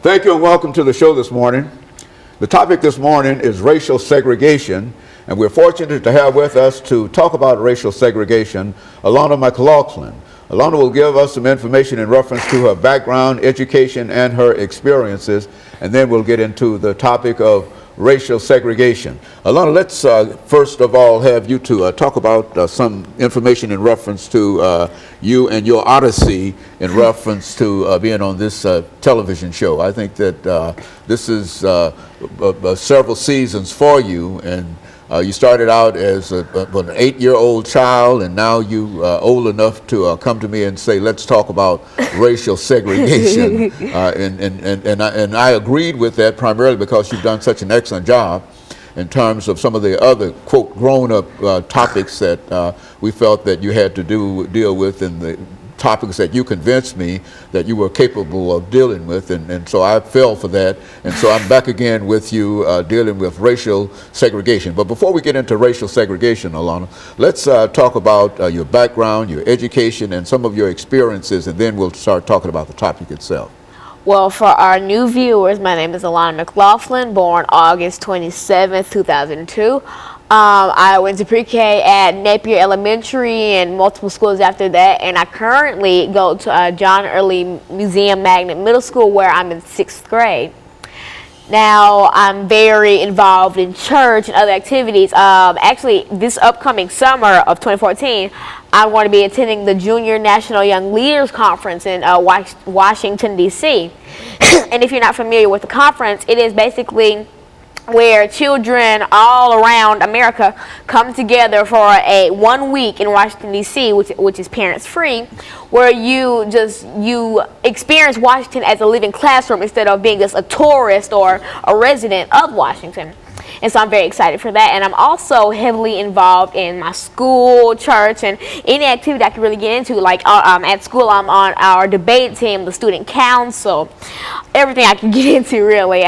Thank you and welcome to the show this morning. The topic this morning is racial segregation, and we're fortunate to have with us to talk about racial segregation, Alana McLaughlin. Alana will give us some information in reference to her background, education, and her experiences, and then we'll get into the topic of racial segregation. Alana, let's first of all have you to talk about some information in reference to you and your odyssey in reference to being on this television show. I think that this is several seasons for you, and you started out as an 8-year-old child, and now you old enough to come to me and say, let's talk about racial segregation. And I agreed with that primarily because you've done such an excellent job in terms of some of the other, quote, grown-up topics that we felt that you had to deal with, and the topics that you convinced me that you were capable of dealing with, and so I fell for that, and so I'm back again with you dealing with racial segregation. But before we get into racial segregation, Alana, let's talk about your background, your education, and some of your experiences, and then we'll start talking about the topic itself. Well, for our new viewers, my name is Alana McLaughlin, born August 27th, 2002. I went to pre-K at Napier Elementary and multiple schools after that, and I currently go to John Early Museum Magnet Middle School, where I'm in 6th grade. Now, I'm very involved in church and other activities. Actually, this upcoming summer of 2014, I'm going to be attending the Junior National Young Leaders Conference in Washington, D.C. And if you're not familiar with the conference, it is basically where children all around America come together for a 1 week in Washington, D.C., which is parents free, where you experience Washington as a living classroom instead of being just a tourist or a resident of Washington. And so I'm very excited for that. And I'm also heavily involved in my school, church, and any activity I can really get into. Like at school, I'm on our debate team, the student council, everything I can get into, really.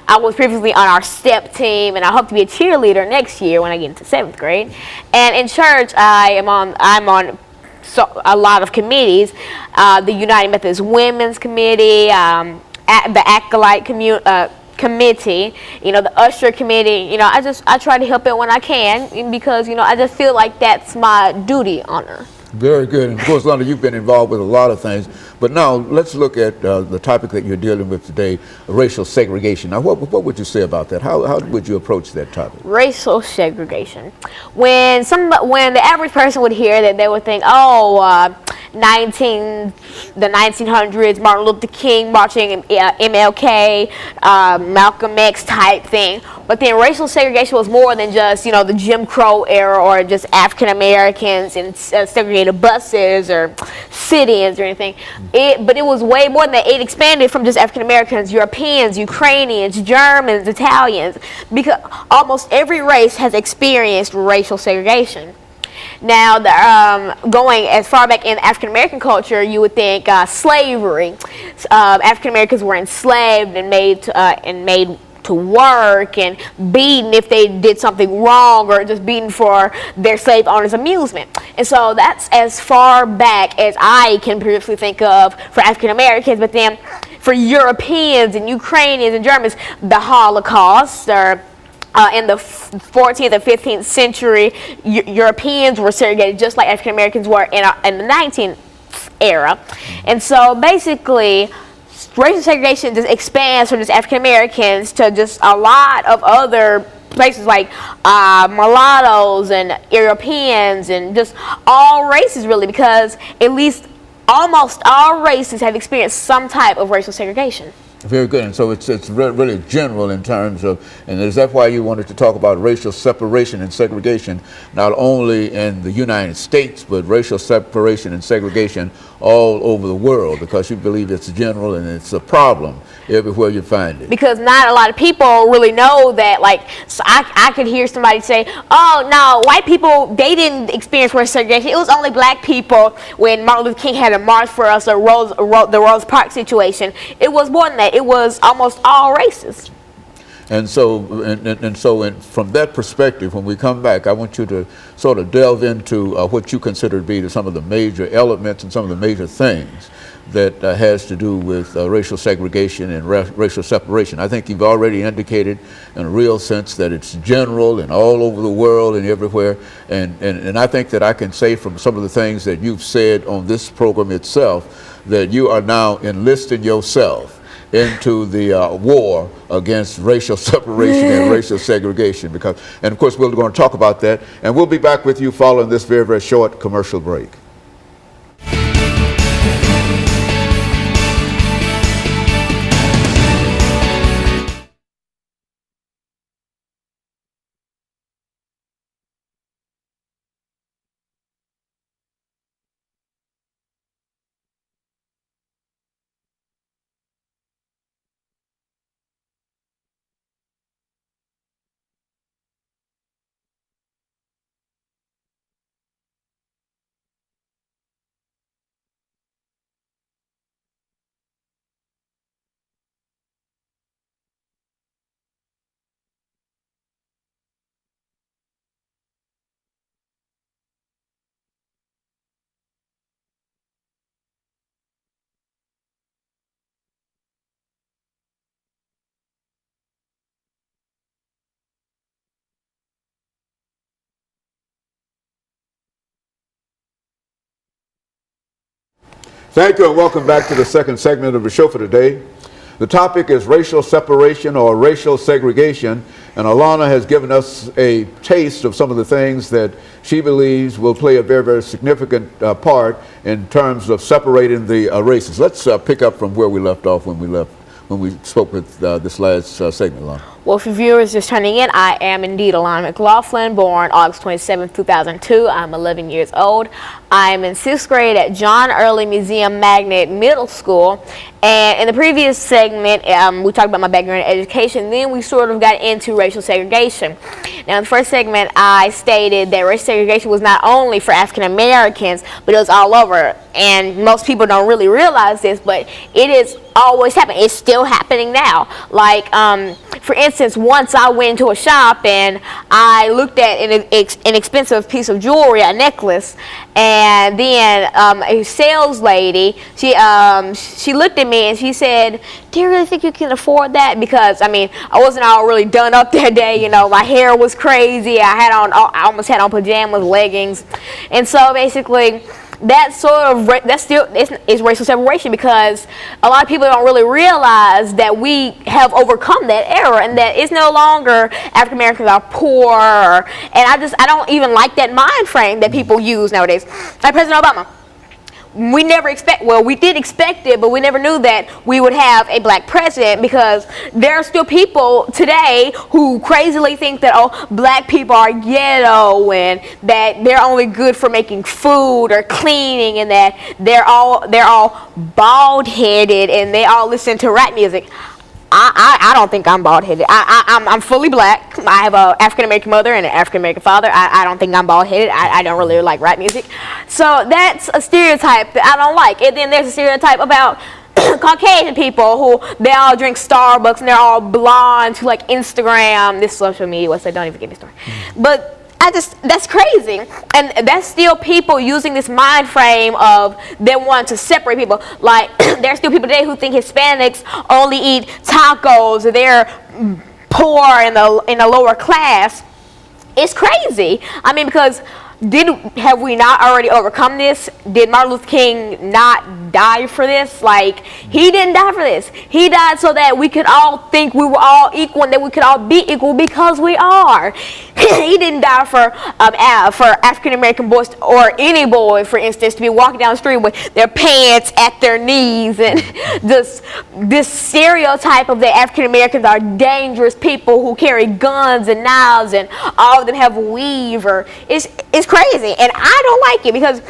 I was previously on our STEP team, and I hope to be a cheerleader next year when I get into 7th grade. And in church, I'm on a lot of committees: the United Methodist Women's Committee, the Acolyte Committee, the Usher Committee. I try to help it when I can, because I just feel like that's my duty on earth. Very good. And of course, Lana, you've been involved with a lot of things. But now let's look at the topic that you're dealing with today, racial segregation. Now, what would you say about that? How would you approach that topic? Racial segregation. When the average person would hear that, they would think, the 1900s, Martin Luther King marching, MLK, Malcolm X type thing. But then racial segregation was more than just, the Jim Crow era, or just African Americans in segregated buses or sit-ins or anything. But it was way more than that. It expanded from just African Americans, Europeans, Ukrainians, Germans, Italians, because almost every race has experienced racial segregation. Now, going as far back in African American culture, you would think slavery. African Americans were enslaved and made to work and beaten if they did something wrong, or just beaten for their slave owners' amusement. And so that's as far back as I can previously think of for African Americans. But then for Europeans and Ukrainians and Germans, the Holocaust, or in the 14th and 15th century, Europeans were segregated just like African Americans were in the 19th era. And so basically, racial segregation just expands from just African Americans to just a lot of other places, like mulattoes and Europeans and just all races, really, because at least almost all races have experienced some type of racial segregation. Very good. And so it's really general in terms of, and is that why you wanted to talk about racial separation and segregation, not only in the United States, but racial separation and segregation all over the world, because you believe it's general and it's a problem everywhere you find it? Because not a lot of people really know that. Like, so I could hear somebody say, oh, no, white people, they didn't experience racial segregation. It was only black people when Martin Luther King had a march for us, or the Rose Park situation. It was more than that. It was almost all races. And so from that perspective, when we come back, I want you to sort of delve into what you consider to be some of the major elements and some of the major things that has to do with racial segregation and racial separation. I think you've already indicated in a real sense that it's general and all over the world and everywhere. And I think that I can say from some of the things that you've said on this program itself that you are now enlisting yourself into the war against racial separation and racial segregation. And of course, we're going to talk about that. And we'll be back with you following this very, very short commercial break. Thank you and welcome back to the second segment of the show for today. The topic is racial separation or racial segregation, and Alana has given us a taste of some of the things that she believes will play a very, very significant part in terms of separating the races. Let's pick up from where we left off when we spoke with this last segment, Alana. Well, for viewers just turning in, I am indeed Alana McLaughlin, born August 27, 2002. I'm 11 years old. I am in 6th grade at John Early Museum Magnet Middle School. And in the previous segment, we talked about my background in education. Then we sort of got into racial segregation. Now, in the first segment, I stated that racial segregation was not only for African Americans, but it was all over. And most people don't really realize this, but it is always happening. It's still happening now. Like, for instance, once I went into a shop and I looked at an expensive piece of jewelry, a necklace, and then a sales lady, she looked at me and she said, "Do you really think you can afford that?" Because I mean, I wasn't all really done up that day. You know, my hair was crazy. I almost had on pajamas, leggings, and so basically, that still is racial separation, because a lot of people don't really realize that we have overcome that era and that it's no longer African Americans are poor, and I don't even like that mind frame that people use nowadays. Like President Obama. We did expect it, but we never knew that we would have a black president, because there are still people today who crazily think that, oh, black people are ghetto and that they're only good for making food or cleaning, and that they're all bald-headed and they all listen to rap music. I don't think I'm bald-headed. I'm fully black. I have an African-American mother and an African-American father. I don't think I'm bald-headed. I don't really like rap music. So that's a stereotype that I don't like. And then there's a stereotype about Caucasian people who they all drink Starbucks and they're all blonde to like Instagram, this social media website, don't even get me started. But that's crazy, and that's still people using this mind frame of they want to separate people. Like there's still people today who think Hispanics only eat tacos, or they're poor in the lower class. It's crazy. I mean, because have we not already overcome this? Did Martin Luther King not die for this? Like, he didn't die for this. He died so that we could all think we were all equal and that we could all be equal, because we are. He didn't die for African American boys, or any boy, for instance, to be walking down the street with their pants at their knees, and this stereotype of the African Americans are dangerous people who carry guns and knives, and all of them have weave, or it's crazy, and I don't like it, because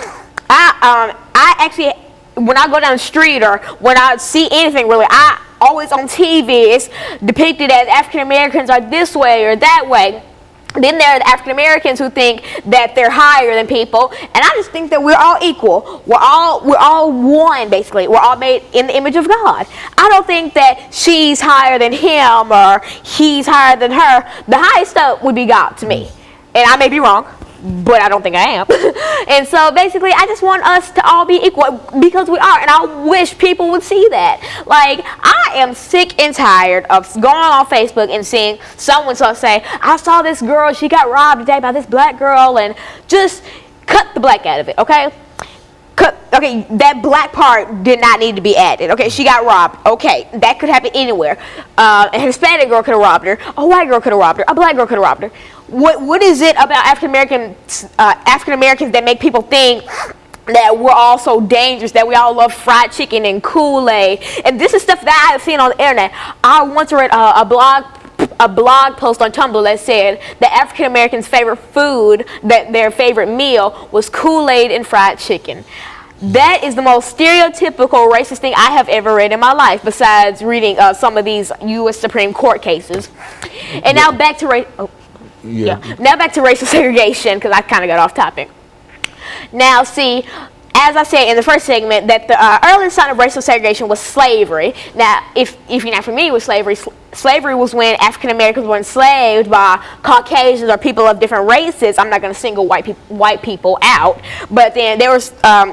I actually, when I go down the street or when I see anything really, I always on TV it's depicted as African Americans are this way or that way. Then there are the African Americans who think that they're higher than people, and I just think that we're all equal. We're all one, basically. We're all made in the image of God. I don't think that she's higher than him or he's higher than her. The highest up would be God to me, and I may be wrong. but I don't think I am. And so basically, I just want us to all be equal because we are, and I wish people would see that. Like, I am sick and tired of going on Facebook and seeing someone say, I saw this girl, she got robbed today by this black girl, and just cut the black out of it, okay? Okay, that black part did not need to be added. Okay, she got robbed. Okay, that could happen anywhere. A Hispanic girl could have robbed her. A white girl could have robbed her. A black girl could have robbed her. What is it about African Americans that make people think that we're all so dangerous, that we all love fried chicken and Kool-Aid? And this is stuff that I've seen on the internet. I once read a blog post on Tumblr that said that African Americans' favorite food, that their favorite meal was Kool-Aid and fried chicken. That is the most stereotypical racist thing I have ever read in my life, besides reading some of these U.S. Supreme Court cases. And now back to now back to racial segregation, because I kind of got off topic. Now, see, as I said in the first segment, that the earliest sign of racial segregation was slavery. Now, if you're not familiar with slavery, slavery was when African Americans were enslaved by Caucasians or people of different races. I'm not going to single white people out, but then they were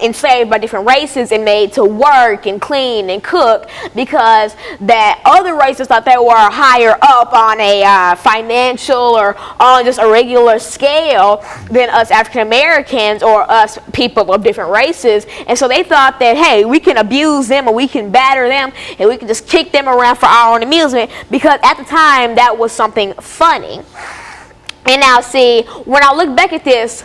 enslaved by different races and made to work and clean and cook because that other races thought they were higher up on a financial or on just a regular scale than us African Americans or us people of different races. And so they thought that, hey, we can abuse them or we can batter them and we can just kick them around for our own amusement, because at the time that was something funny. And now, see, when I look back at this,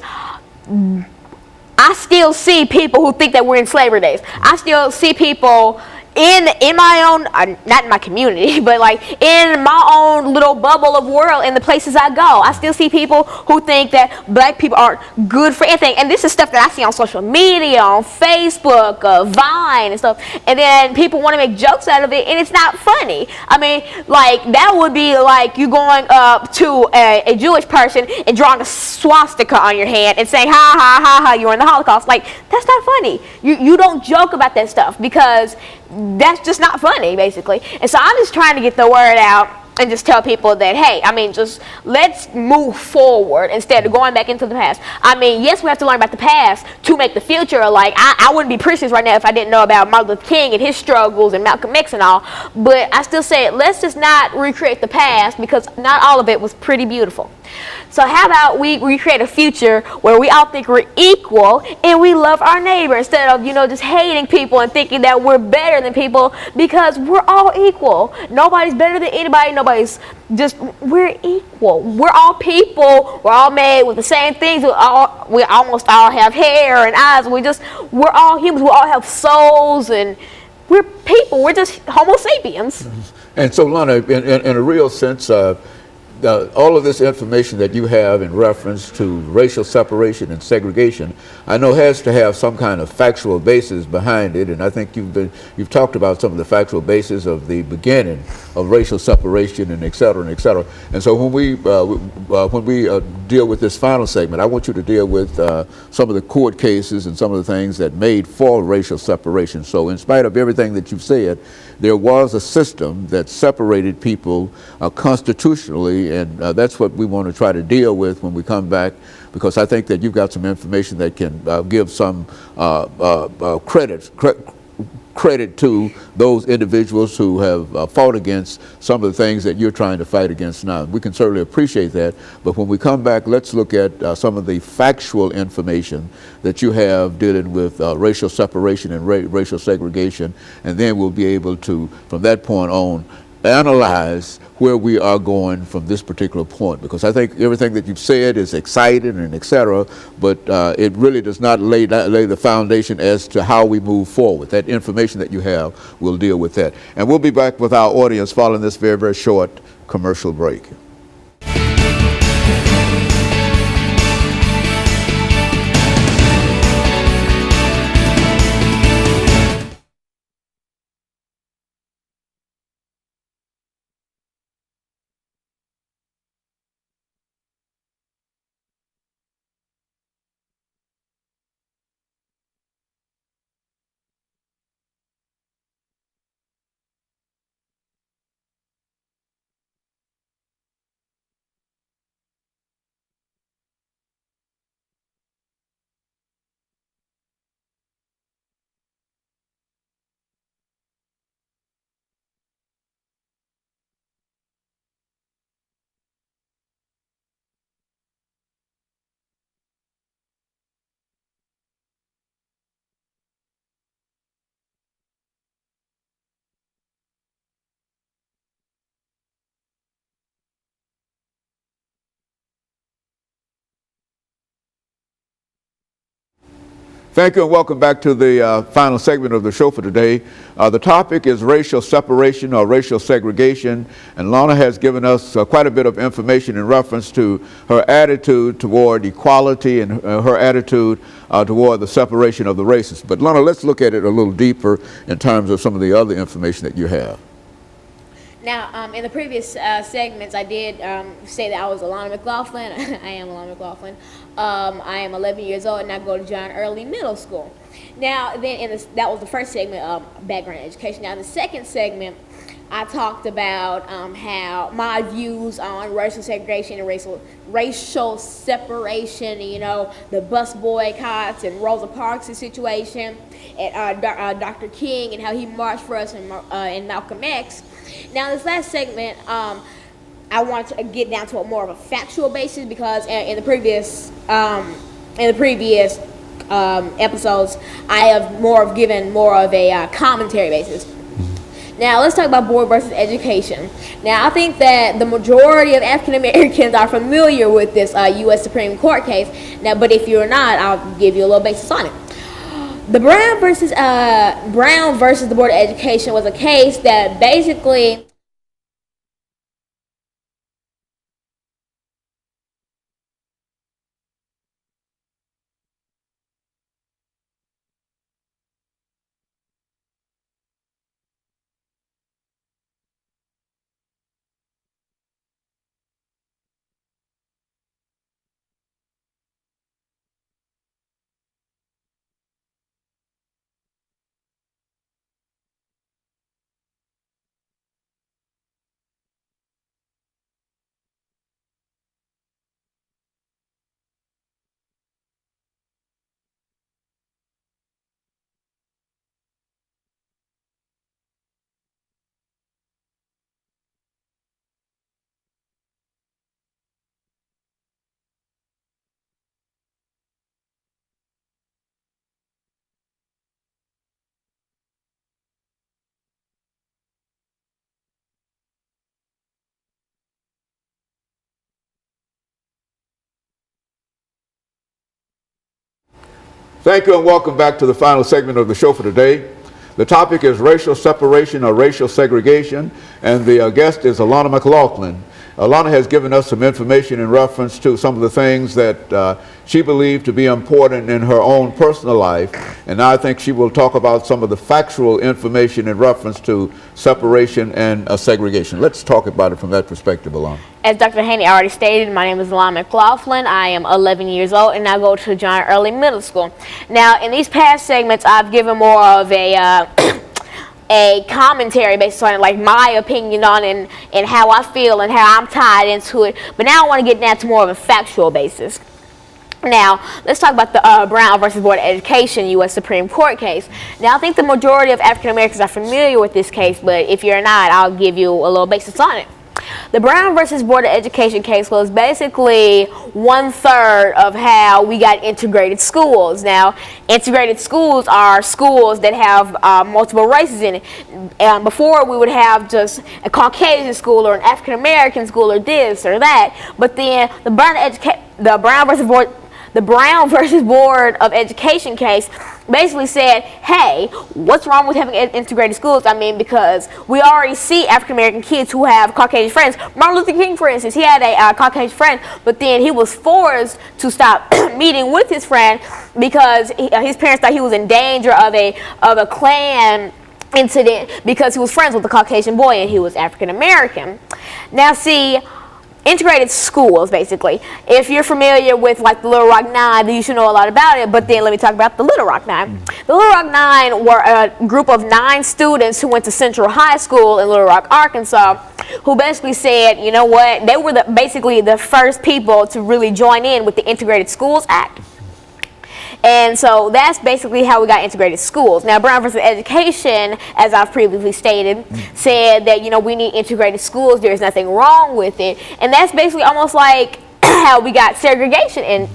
I still see people who think that we're in slavery days. I still see people in my own, not in my community, but like in my own little bubble of world, in the places I go, I still see people who think that black people aren't good for anything. And this is stuff that I see on social media, on Facebook, Vine and stuff. And then people want to make jokes out of it, and it's not funny. I mean, like, that would be like you going up to a Jewish person and drawing a swastika on your hand and saying, ha, ha, ha, ha, you're in the Holocaust. Like, that's not funny. You don't joke about that stuff, because that's just not funny, basically. And so I'm just trying to get the word out and just tell people that, hey, I mean, just let's move forward instead of going back into the past. I mean, yes, we have to learn about the past to make the future. Like, I wouldn't be preaching right now if I didn't know about Martin Luther King and his struggles and Malcolm X and all. But I still say, let's just not recreate the past, because not all of it was pretty beautiful. So how about we recreate a future where we all think we're equal and we love our neighbor, instead of, just hating people and thinking that we're better than people, because we're all equal. Nobody's better than anybody. We're equal. We're all people. We're all made with the same things. We almost all have hair and eyes. We're all humans. We all have souls, and we're people. We're just Homo sapiens. And so, Lana, in a real sense, all of this information that you have in reference to racial separation and segregation, I know has to have some kind of factual basis behind it, and I think you've talked about some of the factual basis of the beginning of racial separation and et cetera and et cetera. And so when we deal with this final segment, I want you to deal with some of the court cases and some of the things that made for racial separation. So in spite of everything that you've said, there was a system that separated people constitutionally, and that's what we want to try to deal with when we come back, because I think that you've got some information that can give some credit to those individuals who have fought against some of the things that you're trying to fight against now. We can certainly appreciate that, but when we come back, let's look at some of the factual information that you have dealing with racial separation and racial segregation, and then we'll be able to, from that point on, analyze where we are going from this particular point, because I think everything that you've said is exciting and et cetera, but it really does not lay the foundation as to how we move forward. That information that you have will deal with that. And we'll be back with our audience following this very, very short commercial break. Thank you and welcome back to the final segment of the show for today. The topic is racial separation or racial segregation, and Lana has given us quite a bit of information in reference to her attitude toward equality and her attitude toward the separation of the races. But Lana, let's look at it a little deeper in terms of some of the other information that you have. Now, in the previous segments, I did say that I was Alana McLaughlin. I am Alana McLaughlin. I am 11 years old, and I go to John Early Middle School. Now, then that was the first segment of background education. Now, in the second segment, I talked about how my views on racial segregation and racial separation, you know, the bus boycotts and Rosa Parks' situation, and Dr. King and how he marched for us and Malcolm X. Now, this last segment, I want to get down to a more of a factual basis because in the previous episodes, I have given more of a commentary basis. Now, let's talk about board versus education. Now, I think that the majority of African Americans are familiar with this U.S. Supreme Court case. Now, but if you're not, I'll give you a little basis on it. The Brown versus the Board of Education was a case that basically Thank you and welcome back to the final segment of the show for today. The topic is racial separation or racial segregation, and the guest is Alana McLaughlin. Alana has given us some information in reference to some of the things that she believed to be important in her own personal life, and I think she will talk about some of the factual information in reference to separation and segregation. Let's talk about it from that perspective, Alana. As Dr. Haney already stated, my name is Alana McLaughlin. I am 11 years old, and I go to John Early Middle School. Now, in these past segments, I've given more of a commentary based on like my opinion on it and how I feel and how I'm tied into it. But now I want to get down to more of a factual basis. Now, let's talk about the Brown versus Board of Education U.S. Supreme Court case. Now, I think the majority of African Americans are familiar with this case, but if you're not, I'll give you a little basis on it. The Brown versus Board of Education case was basically 1/3 of how we got integrated schools. Now, integrated schools are schools that have multiple races in it. Before, we would have just a Caucasian school or an African American school or this or that. But then the Brown versus Board of Education case basically said, hey, what's wrong with having integrated schools? I mean, because we already see African American kids who have Caucasian friends. Martin Luther King, for instance, he had a Caucasian friend, but then he was forced to stop meeting with his friend because his parents thought he was in danger of a Klan incident because he was friends with a Caucasian boy and he was African American. Now, see, integrated schools, basically. If you're familiar with like the Little Rock Nine, then you should know a lot about it, but then let me talk about the Little Rock Nine. The Little Rock Nine were a group of 9 students who went to Central High School in Little Rock, Arkansas, who basically said, you know what, they were basically the first people to really join in with the Integrated Schools Act. And so that's basically how we got integrated schools. Now, Brown versus Education, as I've previously stated, said that, you know, we need integrated schools. There's nothing wrong with it. And that's basically almost like how we got segregation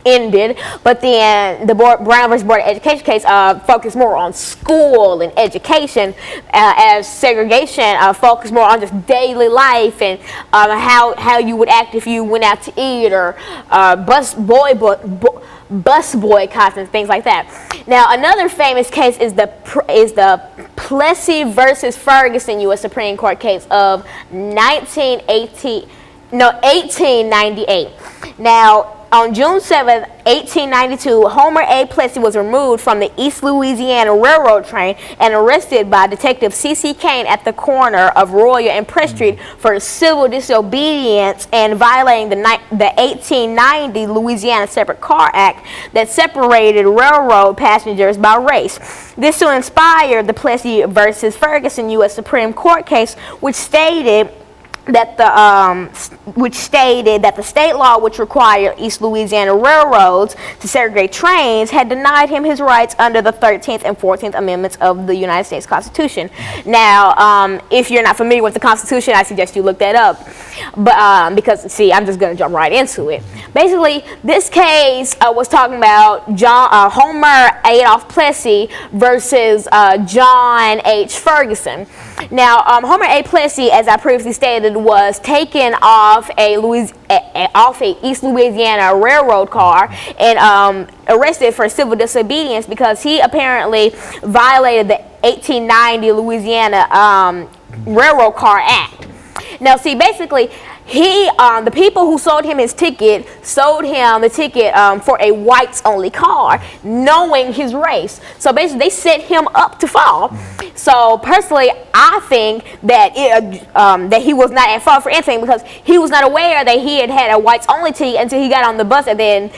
ended. But then the Brown versus Board of Education case focused more on school and education, as segregation focused more on just daily life and bus boycotts and things like that. Now, another famous case is the Plessy versus Ferguson U.S. Supreme Court case of 1898. Now, on June 7, 1892, Homer A. Plessy was removed from the East Louisiana Railroad train and arrested by Detective C.C. Kane at the corner of Royal and Press Street for civil disobedience and violating the 1890 Louisiana Separate Car Act that separated railroad passengers by race. This soon inspired the Plessy versus Ferguson U.S. Supreme Court case, which stated that the state law which required East Louisiana railroads to segregate trains had denied him his rights under the 13th and 14th Amendments of the United States Constitution. Now, if you're not familiar with the Constitution, I suggest you look that up. But because, see, I'm just going to jump right into it. Basically, this case was talking about Homer Adolph Plessy versus John H. Ferguson. Now, Homer A. Plessy, as I previously stated, was taken off a East Louisiana railroad car and arrested for civil disobedience because he apparently violated the 1890 Louisiana Railroad Car Act. Now, see, basically, the people who sold him his ticket sold him the ticket for a whites-only car, knowing his race. So basically, they set him up to fall. So personally, I think that that he was not at fault for anything because he was not aware that he had a whites-only ticket until he got on the bus, and then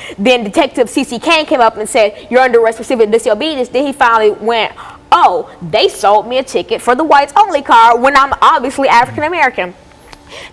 Detective C.C. Kane came up and said, "You're under arrest for civil disobedience." Then he finally went, "Oh, they sold me a ticket for the whites-only car when I'm obviously African-American."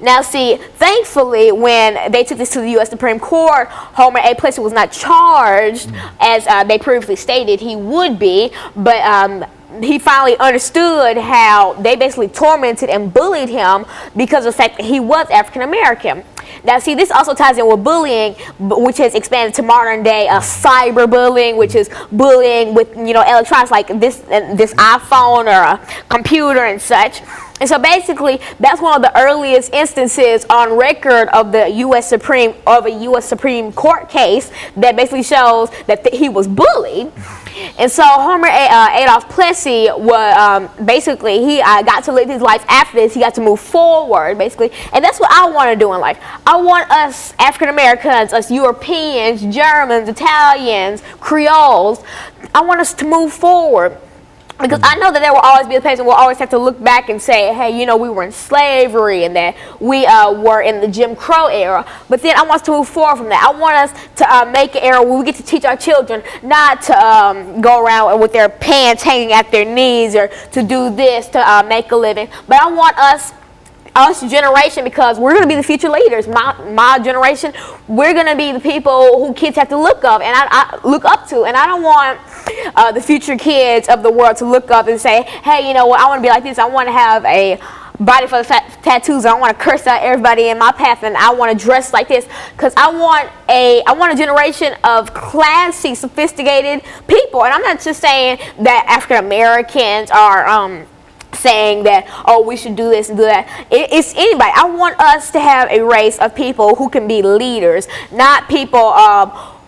Now, see, thankfully, when they took this to the U.S. Supreme Court, Homer A. Plessy was not charged, as they previously stated he would be, but he finally understood how they basically tormented and bullied him because of the fact that he was African American. Now, see, this also ties in with bullying, which has expanded to modern day cyberbullying, which is bullying with electronics like this iPhone or a computer and such. And so basically, that's one of the earliest instances on record of the U.S. Supreme Court case that basically shows that he was bullied. And so Homer Adolph Plessy was basically he got to live his life after this. He got to move forward, basically, and that's what I want to do in life. I want us African Americans, us Europeans, Germans, Italians, Creoles. I want us to move forward. Because I know that there will always be a place and we'll always have to look back and say, hey, we were in slavery and that we were in the Jim Crow era. But then I want us to move forward from that. I want us to make an era where we get to teach our children not to go around with their pants hanging at their knees or to do this to make a living. But I want us generation, because we're going to be the future leaders. My generation, we're going to be the people who kids have to look up and I look up to. And I don't want the future kids of the world to look up and say, hey, I want to be like this. I want to have a body full of tattoos. I want to curse out everybody in my path, and I want to dress like this because I want a generation of classy, sophisticated people. And I'm not just saying that African Americans are saying that, oh, we should do this and do that. It's anybody. I want us to have a race of people who can be leaders, not people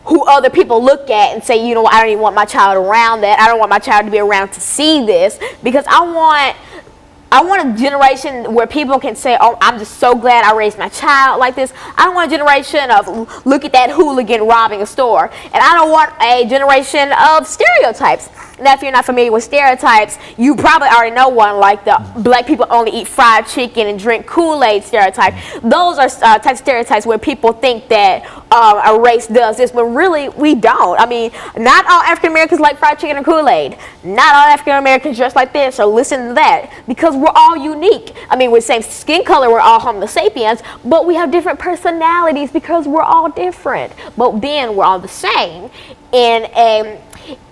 who other people look at and say, I don't even want my child around that. I don't want my child to be around to see this, because I want a generation where people can say, oh, I'm just so glad I raised my child like this. I don't want a generation of, look at that hooligan robbing a store. And I don't want a generation of stereotypes. Now, if you're not familiar with stereotypes, you probably already know one, like the black people only eat fried chicken and drink Kool-Aid stereotype. Those are types of stereotypes where people think that a race does this, but really we don't. I mean, not all African Americans like fried chicken and Kool-Aid. Not all African Americans dress like this or listen to that, because we're all unique. I mean, with the same skin color, we're all Homo sapiens, but we have different personalities because we're all different. But then we're all the same.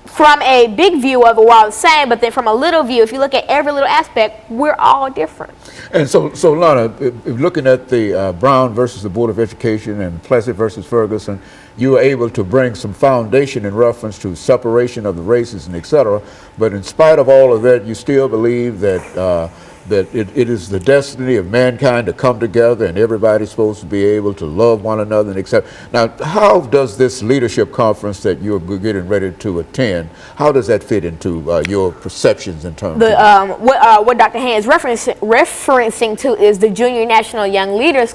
From a big view of it, we're all the same, but then from a little view, if you look at every little aspect, we're all different. And so Lana, if looking at the Brown versus the Board of Education and Plessy versus Ferguson, you were able to bring some foundation in reference to separation of the races and et cetera. But in spite of all of that, you still believe that that it is the destiny of mankind to come together and everybody's supposed to be able to love one another and accept. Now, how does this leadership conference that you're getting ready to attend, how does that fit into your perceptions in terms of What Dr. Hand is referencing to is the Junior National Young Leaders